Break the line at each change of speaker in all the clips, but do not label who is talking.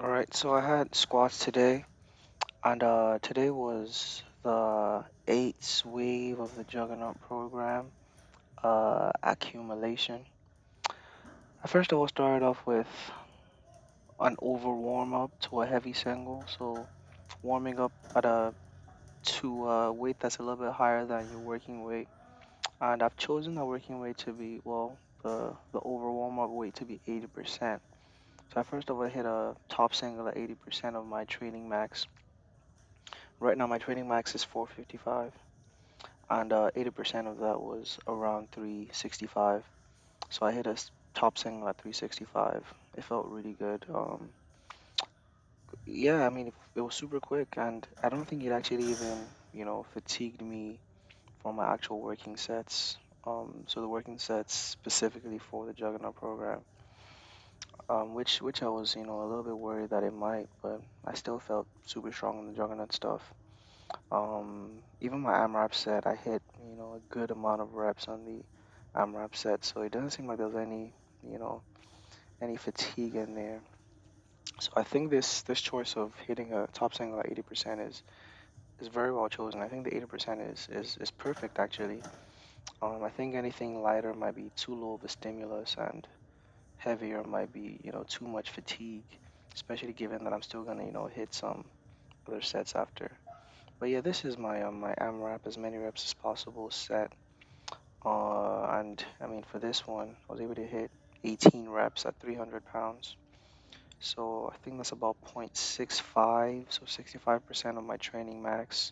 All right, so I had squats today, and today was the eighth wave of the Juggernaut program, accumulation. I first of all started off with an over warm up to a heavy single, so warming up at a to a weight that's a little bit higher than your working weight, and I've chosen the working weight to be the over warm up weight to be 80%. So I first of all hit a top single at 80% of my training max. Right now, my training max is 455, and 80% of that was around 365. So I hit a top single at 365. It felt really good. Yeah, I mean, it was super quick, and I don't think it actually even, fatigued me for my actual working sets. So the working sets specifically for the Juggernaut program, which I was, a little bit worried that it might, but I still felt super strong in the Juggernaut stuff. Even my AMRAP set, I hit, a good amount of reps on the AMRAP set, so it doesn't seem like there's you know, any fatigue in there. So I think this choice of hitting a top single at 80% is very well chosen. I think the 80% is perfect actually. I think anything lighter might be too low of a stimulus, and heavier might be, too much fatigue, especially given that I'm still gonna, hit some other sets after. But yeah, this is my AMRAP as many reps as possible set. And I mean, for this one, I was able to hit 18 reps at 300 pounds. So I think that's about 0.65, so 65% of my training max.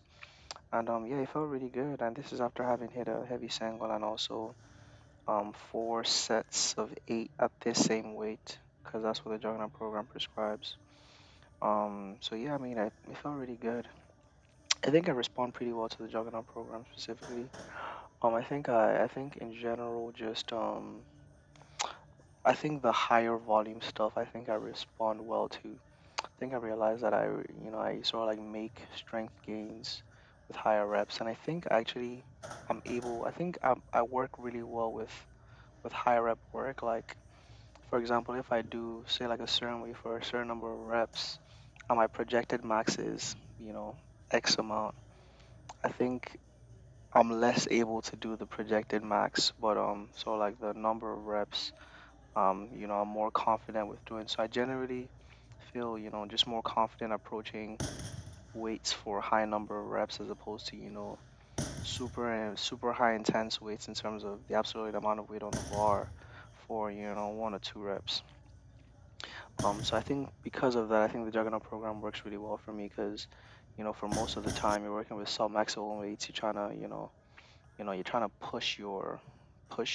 And yeah, it felt really good. And this is after having hit a heavy single and also four sets of eight at this same weight, because that's what the Juggernaut program prescribes. So yeah, I mean, it felt really good. I think I respond pretty well to the Juggernaut program specifically. I think in general, just I think the higher volume stuff, I think I respond well to. I think I realized that I sort of like make strength gains with higher reps, and I think actually I think I work really well with higher rep work. Like for example, if I do say like a certain way for a certain number of reps, and my projected max is X amount. I think I'm less able to do the projected max, but so like the number of reps I'm more confident with doing. So I generally feel, just more confident approaching weights for high number of reps as opposed to, super high intense weights in terms of the absolute amount of weight on the bar for, one or two reps. So I think because of that, I think the Juggernaut program works really well for me because, for most of the time you're working with sub-maximum weights, you're trying to, you're trying to push your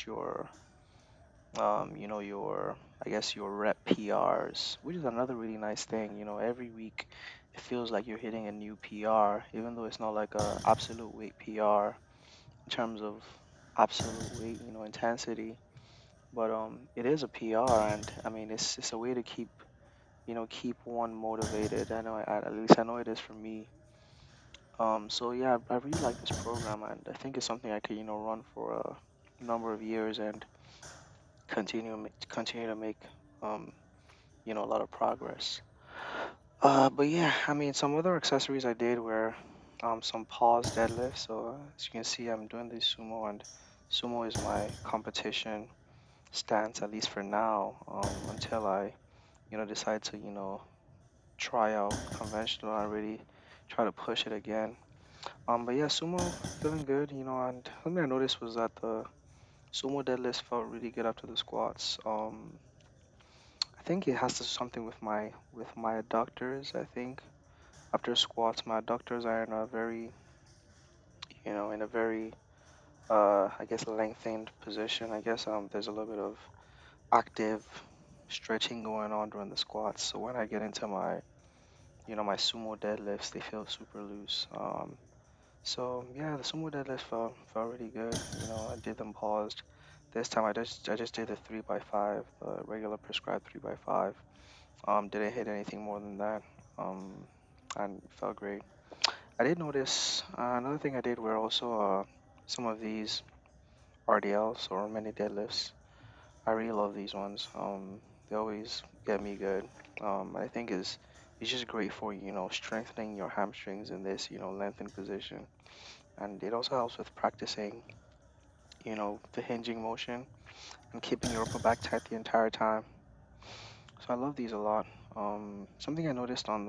your I guess your rep PRs, which is another really nice thing. Every week it feels like you're hitting a new PR, even though it's not like a absolute weight PR in terms of absolute weight, intensity. But it is a PR, and I mean it's a way to keep one motivated. I know at least I know it is for me. So yeah, I really like this program, and I think it's something I could run for a number of years and continue to make um a lot of progress. But yeah, I mean, some other accessories I did were some pause deadlifts. So as you can see, I'm doing this sumo, and sumo is my competition stance, at least for now, until I, decide to, try out conventional and really try to push it again. But yeah, sumo feeling good, and something I noticed was that the sumo deadlifts felt really good after the squats. I think it has to do something with my adductors. I think after squats, my adductors are in a very I guess lengthened position. I guess there's a little bit of active stretching going on during the squats. So when I get into my sumo deadlifts, they feel super loose. So yeah, the sumo deadlifts felt really good. I did them paused. This time I just did the 3x5, the regular prescribed 3x5. Didn't hit anything more than that. Um, and it felt great. I did notice another thing I did were also some of these RDLs or mini deadlifts. I really love these ones. They always get me good. I think is it's just great for strengthening your hamstrings in this lengthened position, and it also helps with practicing the hinging motion and keeping your upper back tight the entire time. So I love these a lot. Something I noticed on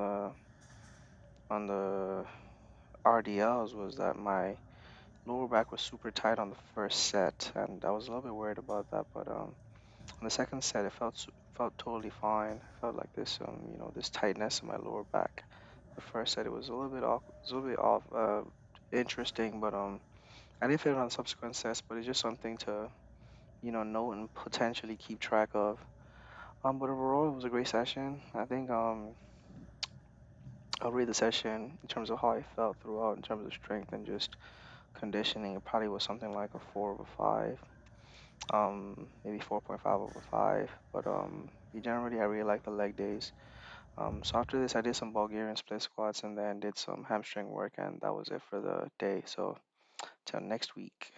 the RDLs was that my lower back was super tight on the first set, and I was a little bit worried about that. But on the second set, it felt totally fine. I felt like this this tightness in my lower back. The first set, it was a little bit off, it was a little bit off, interesting, but I didn't feel it on subsequent sets. But it's just something to note and potentially keep track of. But overall, it was a great session. I think I'll rate the session in terms of how I felt throughout, in terms of strength and just conditioning. It probably was something like a 4/5, maybe 4.5/5. But generally, I really like the leg days. So after this, I did some Bulgarian split squats and then did some hamstring work, and that was it for the day. So till next week.